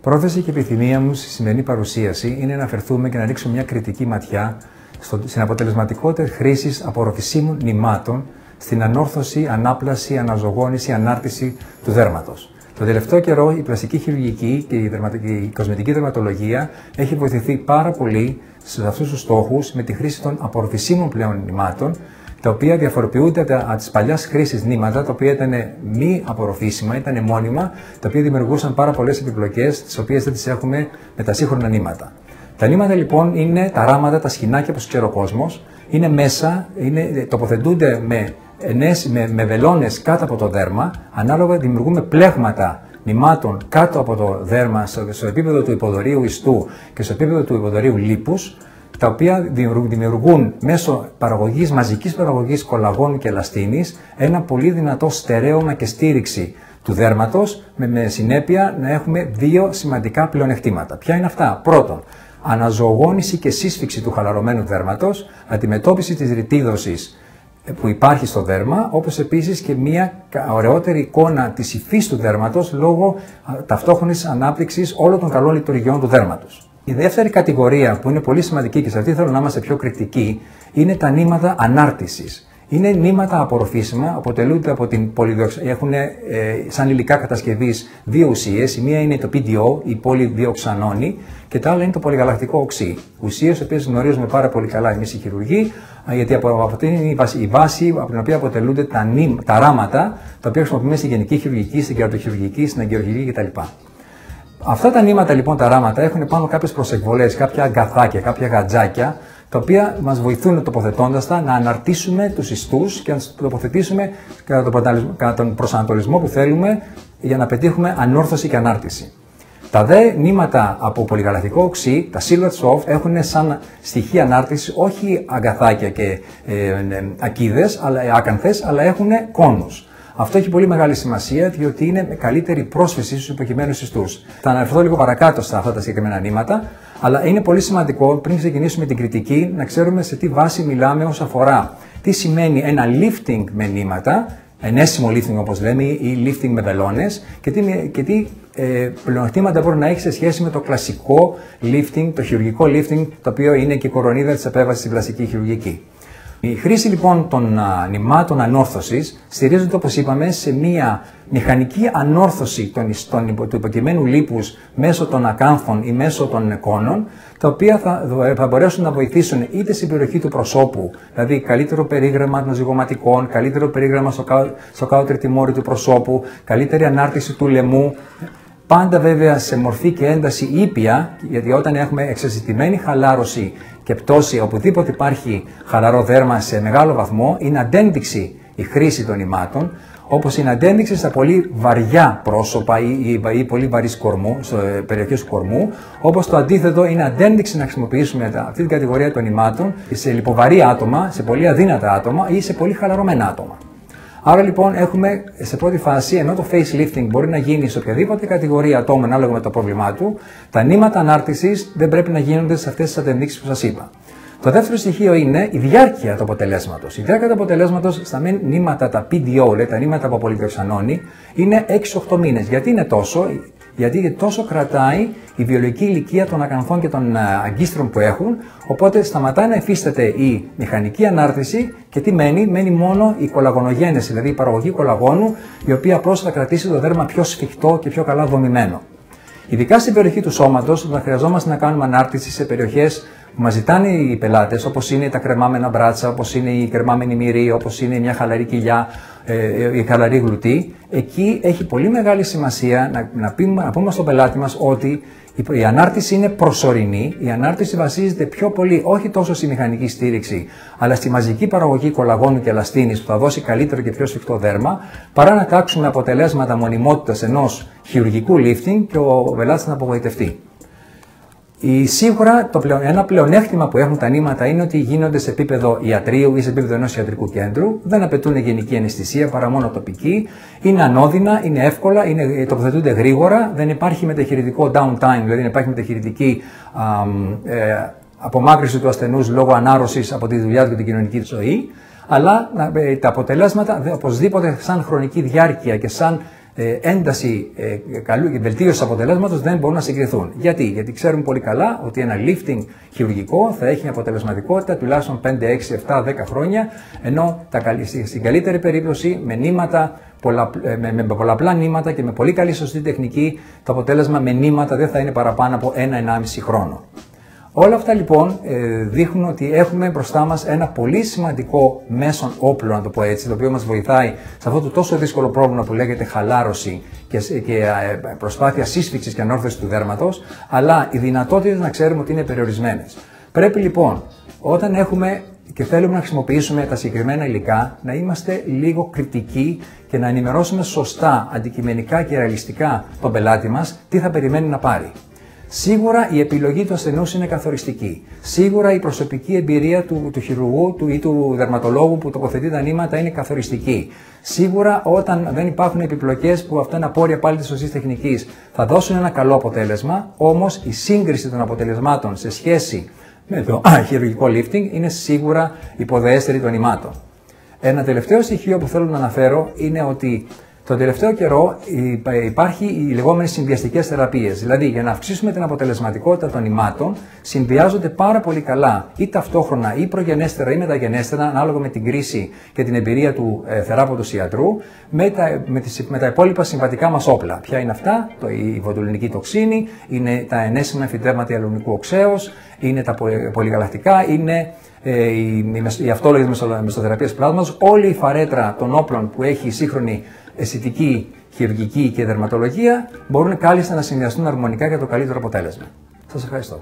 Πρόθεση και επιθυμία μου στη σημερινή παρουσίαση είναι να αφαιρθούμε και να ρίξουμε μια κριτική ματιά στην αποτελεσματικότητα χρήση απορροφησίμων νημάτων στην ανόρθωση, ανάπλαση, αναζωογόνηση, ανάρτηση του δέρματος. Τον τελευταίο καιρό η πλαστική χειρουργική και η κοσμετική δερματολογία έχει βοηθηθεί πάρα πολύ σε αυτούς τους στόχους με τη χρήση των απορροφησίμων πλέον νημάτων, τα οποία διαφοροποιούνται από τις παλιάς χρήσεις νήματα, τα οποία ήταν μη απορροφήσιμα, ήταν μόνιμα, τα οποία δημιουργούσαν πάρα πολλές επιπλοκές, τις οποίες δεν τις έχουμε με τα σύγχρονα νήματα. Τα νήματα λοιπόν είναι τα ράματα, τα σχοινάκια όπως ξέρει ο κόσμος, είναι μέσα, τοποθετούνται με βελόνες κάτω από το δέρμα, ανάλογα δημιουργούμε πλέγματα νημάτων κάτω από το δέρμα, στο επίπεδο του υποδωρείου ιστού και στο επίπεδο του υποδωρείου λίπους, τα οποία δημιουργούν μέσω μαζικής παραγωγής κολαγόνου και ελαστίνης ένα πολύ δυνατό στερέωμα και στήριξη του δέρματος, με συνέπεια να έχουμε δύο σημαντικά πλεονεκτήματα. Ποια είναι αυτά? Πρώτον, αναζωογόνηση και σύσφυξη του χαλαρωμένου δέρματος, αντιμετώπιση της ρητίδωσης που υπάρχει στο δέρμα, όπως επίσης και μια ωραιότερη εικόνα της υφής του δέρματος λόγω ταυτόχρονης ανάπτυξης όλων των καλών λειτουργιών του δέρματος. Η δεύτερη κατηγορία που είναι πολύ σημαντική και σε αυτή θέλω να είμαστε πιο κριτικοί είναι τα νήματα ανάρτησης. Είναι νήματα απορροφήσιμα, αποτελούνται από την έχουν σαν υλικά κατασκευής δύο ουσίες. Η μία είναι το PDO, η πολυδιοξανόνη, και το άλλο είναι το πολυγαλακτικό οξύ. Ουσίες οι οποίες γνωρίζουμε πάρα πολύ καλά εμείς οι χειρουργοί, γιατί από αυτή είναι η βάση από την οποία αποτελούνται τα ράματα, τα οποία χρησιμοποιούμε στη γενική χειρουργική, στην κερατοχειρουργική, στην αγκιοχειρουργική κτλ. Αυτά τα νήματα λοιπόν, τα ράματα, έχουν πάνω κάποιες προσεκβολές, κάποια αγκαθάκια, κάποια γατζάκια, τα οποία μας βοηθούν τοποθετώντας τα να αναρτήσουμε τους ιστούς και να τους τοποθετήσουμε κατά τον προσανατολισμό που θέλουμε για να πετύχουμε ανόρθωση και ανάρτηση. Τα δε νήματα από πολυγαλακτικό οξύ, τα Silhouette Soft, έχουν σαν στοιχεία ανάρτηση όχι αγκαθάκια και άκανθες, αλλά έχουν κόνους. Αυτό έχει πολύ μεγάλη σημασία, διότι είναι καλύτερη πρόσφυση στους υποκειμένους ιστούς. Θα αναφερθώ λίγο παρακάτω στα αυτά τα συγκεκριμένα νήματα, αλλά είναι πολύ σημαντικό πριν ξεκινήσουμε την κριτική να ξέρουμε σε τι βάση μιλάμε όσον αφορά τι σημαίνει ένα lifting με νήματα, ενέσιμο lifting όπως λέμε, ή lifting με βελόνες, και τι πλεονεκτήματα μπορεί να έχει σε σχέση με το κλασικό lifting, το χειρουργικό lifting, το οποίο είναι και η κορονίδα της επέμβασης στην πλαστική χειρουργική. Η χρήση λοιπόν των νημάτων ανόρθωσης στηρίζεται, όπως είπαμε, σε μια μηχανική ανόρθωση του υποκειμένου λίπους μέσω των ακάνθων ή μέσω των κόνων, τα οποία θα μπορέσουν να βοηθήσουν είτε στην περιοχή του προσώπου, δηλαδή καλύτερο περίγραμμα των ζυγωματικών, καλύτερο περίγραμμα στο κάτω τριτημόρι του προσώπου, καλύτερη ανάρτηση του λαιμού. Πάντα βέβαια σε μορφή και ένταση ήπια, γιατί όταν έχουμε εξασθενημένη χαλάρωση και πτώση, οπουδήποτε υπάρχει χαλαρό δέρμα σε μεγάλο βαθμό, είναι αντένδειξη η χρήση των νημάτων, όπως είναι αντένδειξη στα πολύ βαριά πρόσωπα ή πολύ βαρύς περιοχές του κορμού, όπως το αντίθετο είναι αντένδειξη να χρησιμοποιήσουμε αυτή την κατηγορία των νημάτων σε λιποβαρύ άτομα, σε πολύ αδύνατα άτομα ή σε πολύ χαλαρωμένα άτομα. Άρα λοιπόν έχουμε σε πρώτη φάση, ενώ το facelifting μπορεί να γίνει σε οποιαδήποτε κατηγορία ατόμων ανάλογα με το πρόβλημά του, τα νήματα ανάρτησης δεν πρέπει να γίνονται σε αυτές τις αντενδείξεις που σας είπα. Το δεύτερο στοιχείο είναι η διάρκεια του αποτελέσματος. Η διάρκεια του αποτελέσματος στα νήματα, τα PDO, τα νήματα από πολυδιοξανόνη, είναι 6-8 μήνες. Γιατί είναι τόσο? Γιατί τόσο κρατάει η βιολογική ηλικία των ακανθών και των αγκίστρων που έχουν, οπότε σταματάει να υφίσταται η μηχανική ανάρτηση και τι μένει? Μένει μόνο η κολαγονογένεση, δηλαδή η παραγωγή κολαγόνου, η οποία απλώς θα κρατήσει το δέρμα πιο σφιχτό και πιο καλά δομημένο. Ειδικά στην περιοχή του σώματος, θα χρειαζόμαστε να κάνουμε ανάρτηση σε περιοχές που μας ζητάνε οι πελάτες, όπως είναι τα κρεμάμενα μπράτσα, όπως είναι η κρεμάμενη μυρή, όπως είναι μια χαλαρή κοιλιά, η χαλαρή γλουτή. Εκεί έχει πολύ μεγάλη σημασία να πούμε στον πελάτη μας ότι η ανάρτηση είναι προσωρινή. Η ανάρτηση βασίζεται πιο πολύ όχι τόσο στη μηχανική στήριξη, αλλά στη μαζική παραγωγή κολαγόνου και ελαστίνης που θα δώσει καλύτερο και πιο σφιχτό δέρμα, παρά να τάξουμε αποτελέσματα μονιμότητας ενός χειρουργικού lifting και ο πελάτης να απογοητευτεί. Σίγουρα ένα πλεονέκτημα που έχουν τα νήματα είναι ότι γίνονται σε επίπεδο ιατρείου ή σε επίπεδο ενός ιατρικού κέντρου, δεν απαιτούν γενική αναισθησία παρά μόνο τοπική, είναι ανώδυνα, είναι εύκολα, τοποθετούνται γρήγορα, δεν υπάρχει μεταχειρητικό downtime, δηλαδή δεν υπάρχει μεταχειρητική απομάκρυνση του ασθενούς λόγω ανάρρωσης από τη δουλειά του και την κοινωνική ζωή, αλλά τα αποτελέσματα οπωσδήποτε σαν χρονική διάρκεια και σαν ένταση και βελτίωση αποτελέσματος δεν μπορούν να συγκριθούν. Γιατί ξέρουμε πολύ καλά ότι ένα lifting χειρουργικό θα έχει αποτελεσματικότητα τουλάχιστον 5, 6, 7, 10 χρόνια, ενώ στην καλύτερη περίπτωση με νήματα, με πολλαπλά νήματα και με πολύ καλή σωστή τεχνική, το αποτέλεσμα με νήματα δεν θα είναι παραπάνω από 1-1,5 χρόνο. Όλα αυτά λοιπόν δείχνουν ότι έχουμε μπροστά μας ένα πολύ σημαντικό μέσον όπλο, να το πω έτσι, το οποίο μας βοηθάει σε αυτό το τόσο δύσκολο πρόβλημα που λέγεται χαλάρωση και προσπάθεια σύσφυξης και ανόρθωσης του δέρματος, αλλά οι δυνατότητες να ξέρουμε ότι είναι περιορισμένες. Πρέπει λοιπόν, όταν έχουμε και θέλουμε να χρησιμοποιήσουμε τα συγκεκριμένα υλικά, να είμαστε λίγο κριτικοί και να ενημερώσουμε σωστά, αντικειμενικά και ρεαλιστικά τον πελάτη μας τι θα περιμένει να πάρει. Σίγουρα η επιλογή του ασθενούς είναι καθοριστική. Σίγουρα η προσωπική εμπειρία του χειρουργού ή του δερματολόγου που τοποθετεί τα νήματα είναι καθοριστική. Σίγουρα όταν δεν υπάρχουν επιπλοκές που αυτά είναι απόρρια πάλι της σωστής τεχνικής θα δώσουν ένα καλό αποτέλεσμα, όμως η σύγκριση των αποτελεσμάτων σε σχέση με το χειρουργικό lifting είναι σίγουρα υποδεέστερη των νημάτων. Ένα τελευταίο στοιχείο που θέλω να αναφέρω είναι ότι τον τελευταίο καιρό υπάρχει οι λεγόμενες συνδυαστικές θεραπείες. Δηλαδή, για να αυξήσουμε την αποτελεσματικότητα των νημάτων, συνδυάζονται πάρα πολύ καλά ή ταυτόχρονα ή προγενέστερα ή μεταγενέστερα, ανάλογα με την κρίση και την εμπειρία του θεράποντος ιατρού, με τα υπόλοιπα συμβατικά μας όπλα. Ποια είναι αυτά? Η βοτουλινική τοξίνη, είναι τα ενέσιμα εμφυτεύματα ιαλουρονικού οξέως, είναι τα πολυγαλακτικά, είναι οι αυτόλογες μεσοθεραπείες πλάσματος, όλη η φαρέτρα των όπλων που έχει η σύγχρονη αισθητική, χειρουργική και δερματολογία μπορούν κάλλιστα να συνδυαστούν αρμονικά για το καλύτερο αποτέλεσμα. Σας ευχαριστώ.